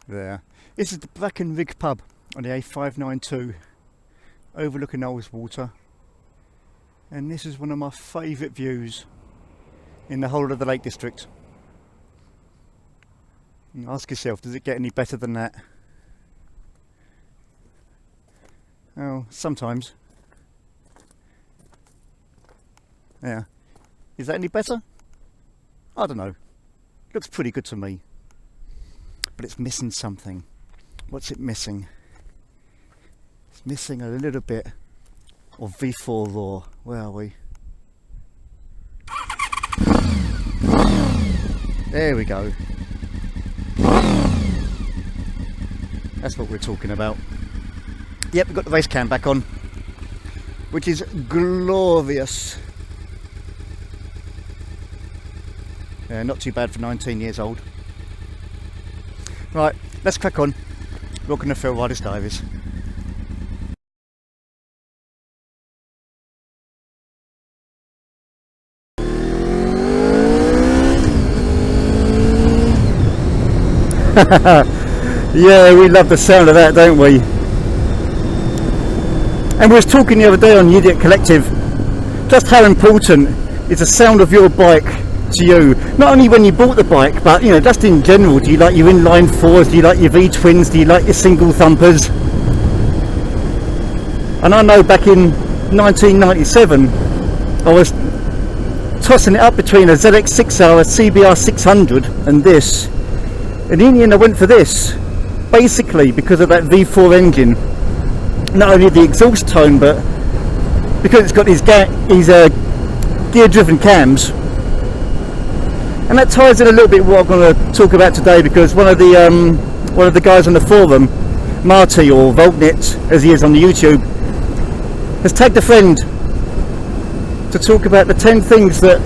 There. This is the Bracken Rig pub on the A592 overlooking Ullswater, and this is one of my favourite views in the whole of the Lake District. And ask yourself, does it get any better than that? Oh, sometimes. Yeah. Is that any better? I don't know. Looks pretty good to me. But it's missing something. What's it missing? It's missing a little bit of V4 roar. Where are we? There we go. That's what we're talking about. Yep, we've got the race cam back on, which is glorious. Not too bad for 19 years old. Right, let's crack on. Welcome to Riders Diaries. Yeah, we love the sound of that, don't we? And we was talking the other day on the Idiot Collective just how important is the sound of your bike to you. Not only when you bought the bike, but you know, just in general. Do you like your inline fours? Do you like your V-twins? Do you like your single thumpers? And I know back in 1997 I was tossing it up between a ZX6R, a CBR 600 and this, and in the end I went for this, basically because of that V4 engine. Not only the exhaust tone, but because it's got these gear driven cams. And that ties in a little bit what I'm going to talk about today, because one of the guys on the forum, Marty, or Voltnit as he is on the YouTube, has tagged a friend to talk about the 10 things that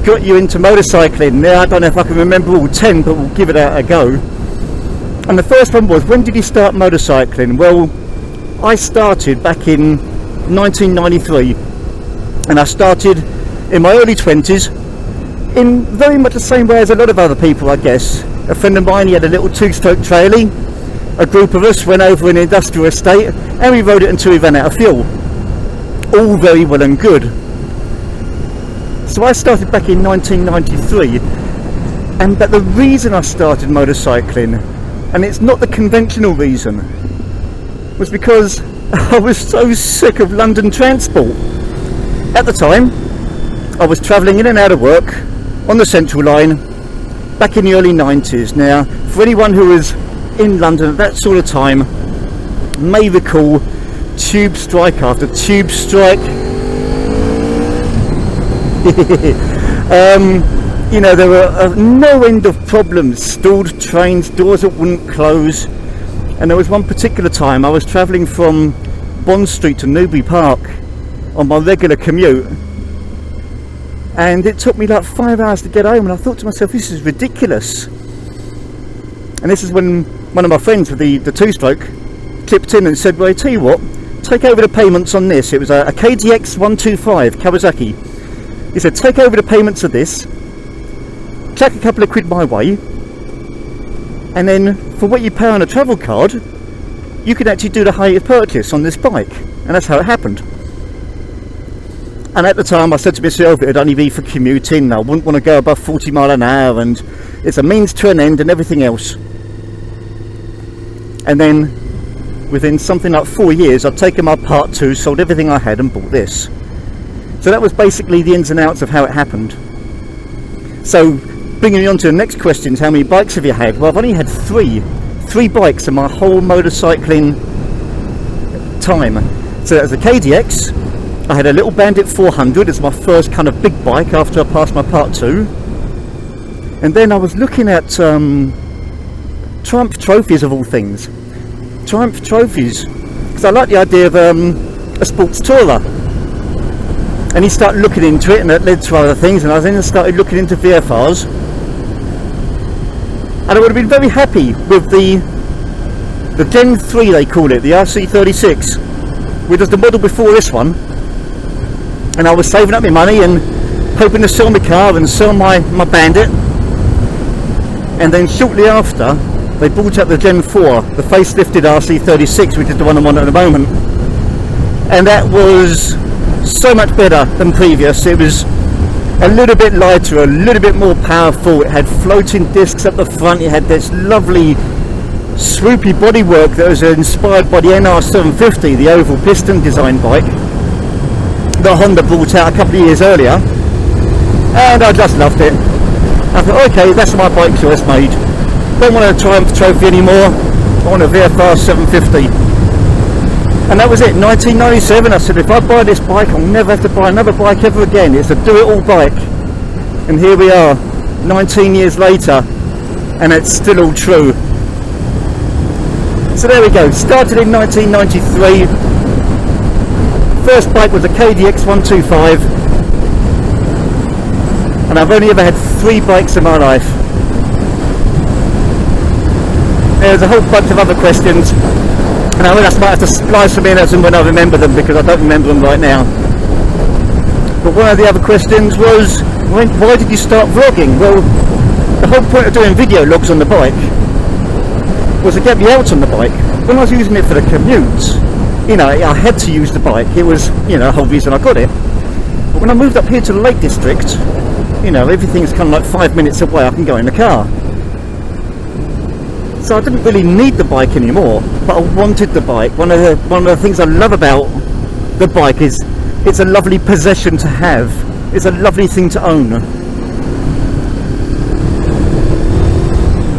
got you into motorcycling. Now I don't know if I can remember all 10, but we'll give it a go. And the first one was, when did you start motorcycling? Well, I started back in 1993, and I started in my early 20s in very much the same way as a lot of other people, I guess. A friend of mine, he had a little two-stroke trailie. A group of us went over an industrial estate and we rode it until we ran out of fuel. All very well and good. So I started back in 1993, but the reason I started motorcycling, and it's not the conventional reason, was because I was so sick of London transport. At the time, I was travelling in and out of work on the Central Line back in the early 90s. Now, for anyone who was in London at that sort of time may recall tube strike after tube strike. You know, there were no end of problems, stalled trains, doors that wouldn't close. And there was one particular time I was travelling from Bond Street to Newbury Park on my regular commute, and it took me like 5 hours to get home, and I thought to myself, this is ridiculous. And this is when one of my friends with the two-stroke clipped in and said, well, I tell you what, take over the payments on this. It was a KDX 125 Kawasaki. He said, take over the payments of this, chuck a couple of quid my way, and then for what you pay on a travel card, you can actually do the hire purchase on this bike. And that's how it happened. And at the time I said to myself, it'd only be for commuting, I wouldn't want to go above 40 mile an hour, and it's a means to an end and everything else. And then within something like 4 years, I'd taken my part 2, sold everything I had and bought this. So that was basically the ins and outs of how it happened. So bringing me on to the next question is, how many bikes have you had? Well, I've only had three bikes in my whole motorcycling time. So that was a KDX. I had a little Bandit 400 as my first kind of big bike after I passed my part 2. And then I was looking at Triumph trophies of all things. Triumph trophies, because I like the idea of a sports tourer. And he started looking into it, and that led to other things, and I then started looking into VFRs. And I would have been very happy with the Gen 3, they call it, the RC36, which was the model before this one. And I was saving up my money and hoping to sell my car and sell my Bandit. And then shortly after, they brought out the Gen 4, the facelifted RC36, which is the one I'm on at the moment, and that was so much better than previous. It was a little bit lighter, a little bit more powerful. It had floating discs up the front. It had this lovely swoopy bodywork that was inspired by the NR750, the oval piston design bike that Honda brought out a couple of years earlier, and I just loved it. I thought, okay, that's my bike choice made. Don't want a Triumph Trophy anymore, I want a VFR 750. And that was it, 1997. I said, if I buy this bike, I'll never have to buy another bike ever again. It's a do-it-all bike. And here we are, 19 years later, and it's still all true. So there we go, started in 1993. First bike was a KDX 125. And I've only ever had 3 bikes in my life. There's a whole bunch of other questions, and I might have to splice them in as and when I remember them, because I don't remember them right now. But one of the other questions was, why did you start vlogging? Well, the whole point of doing video logs on the bike was to get me out on the bike. When I was using it for the commutes, you know, I had to use the bike. It was, you know, the whole reason I got it. But when I moved up here to the Lake District, you know, everything's kind of like 5 minutes away. I can go in the car. So I didn't really need the bike anymore, but I wanted the bike. One of the things I love about the bike is it's a lovely possession to have. It's a lovely thing to own.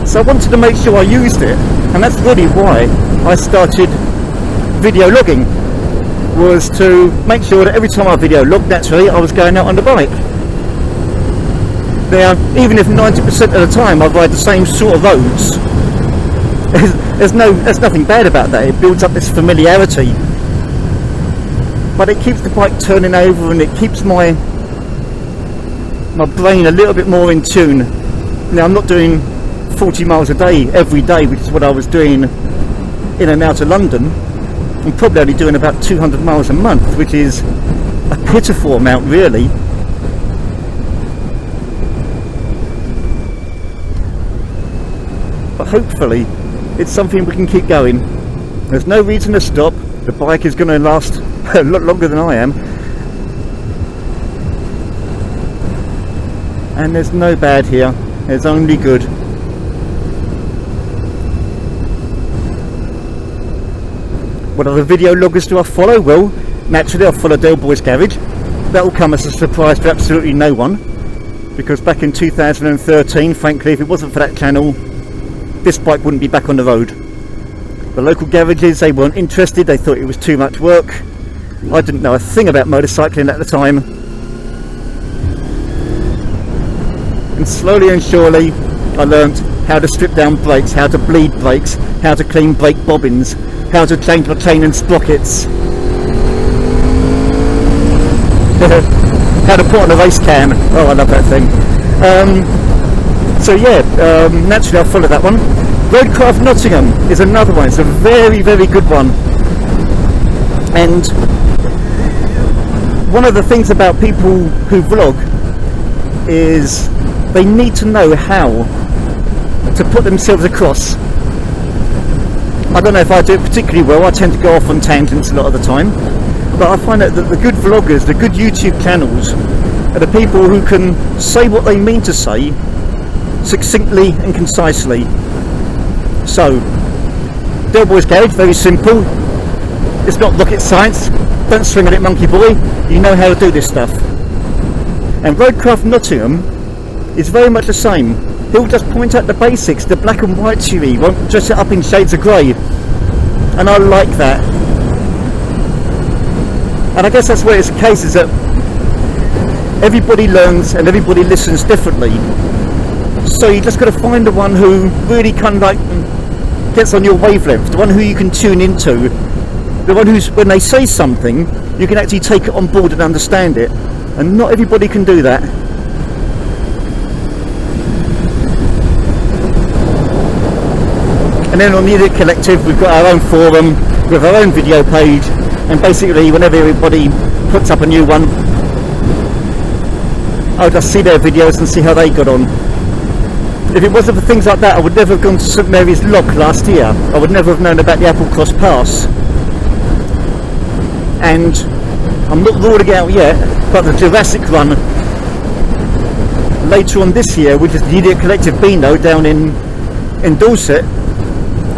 So I wanted to make sure I used it, and that's really why I started video logging, was to make sure that every time I video logged, naturally I was going out on the bike. Now, even if 90% of the time I ride the same sort of roads, there's nothing bad about that. It builds up this familiarity, but it keeps the bike turning over, and it keeps my brain a little bit more in tune. Now, I'm not doing 40 miles a day every day, which is what I was doing in and out of London. I'm probably only doing about 200 miles a month, which is a pitiful amount, really. But hopefully it's something we can keep going. There's no reason to stop. The bike is going to last a lot longer than I am, and there's no bad here, there's only good. What other video loggers do I follow? Well, naturally I follow Del Boy's Garage. That will come as a surprise to absolutely no one, because back in 2013, frankly, if it wasn't for that channel, this bike wouldn't be back on the road. The local garages, they weren't interested. They thought it was too much work. I didn't know a thing about motorcycling at the time, and slowly and surely I learnt how to strip down brakes, how to bleed brakes, how to clean brake bobbins, how to change my chain and sprockets, how to put on a race cam. Oh, I love that thing. So yeah, naturally I'll follow that one. Roadcraft Nottingham is another one. It's a very, very good one. And one of the things about people who vlog is they need to know how to put themselves across. I don't know if I do it particularly well. I tend to go off on tangents a lot of the time, but I find that the good vloggers, the good YouTube channels, are the people who can say what they mean to say succinctly and concisely. So, Del Boy's Garage, very simple. It's not rocket science. Don't swing at it, monkey boy. You know how to do this stuff. And Roadcraft Nottingham is very much the same. He'll just point out the basics, the black and white theory. He won't dress it up in shades of grey. And I like that. And I guess that's where it's the case, is that everybody learns and everybody listens differently. So you just got to find the one who really kind of like gets on your wavelength, the one who you can tune into, the one who's, when they say something, you can actually take it on board and understand it. And not everybody can do that. And then on Music Collective, we've got our own forum with our own video page, and basically whenever everybody puts up a new one, I'll just see their videos and see how they got on. if it wasn't for things like that, I would never have gone to St Mary's Lock last year. I would never have known about the Applecross Pass. And I'm not ruling it out yet, but the Jurassic Run later on this year, which is the Idiot Collective Beano down in Dorset,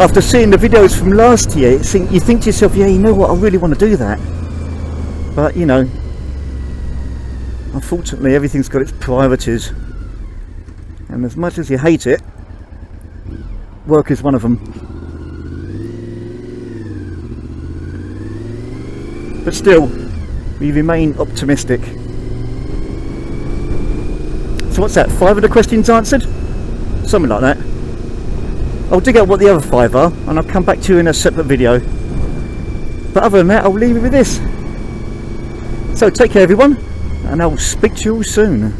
after seeing the videos from last year, you think to yourself, yeah, you know what, I really want to do that. But, you know, unfortunately everything's got its priorities. And as much as you hate it, work is one of them. But still, we remain optimistic. So what's that, 5 of the questions answered? Something like that. I'll dig out what the other 5 are and I'll come back to you in a separate video. But other than that, I'll leave you with this. So take care everyone, and I'll speak to you all soon.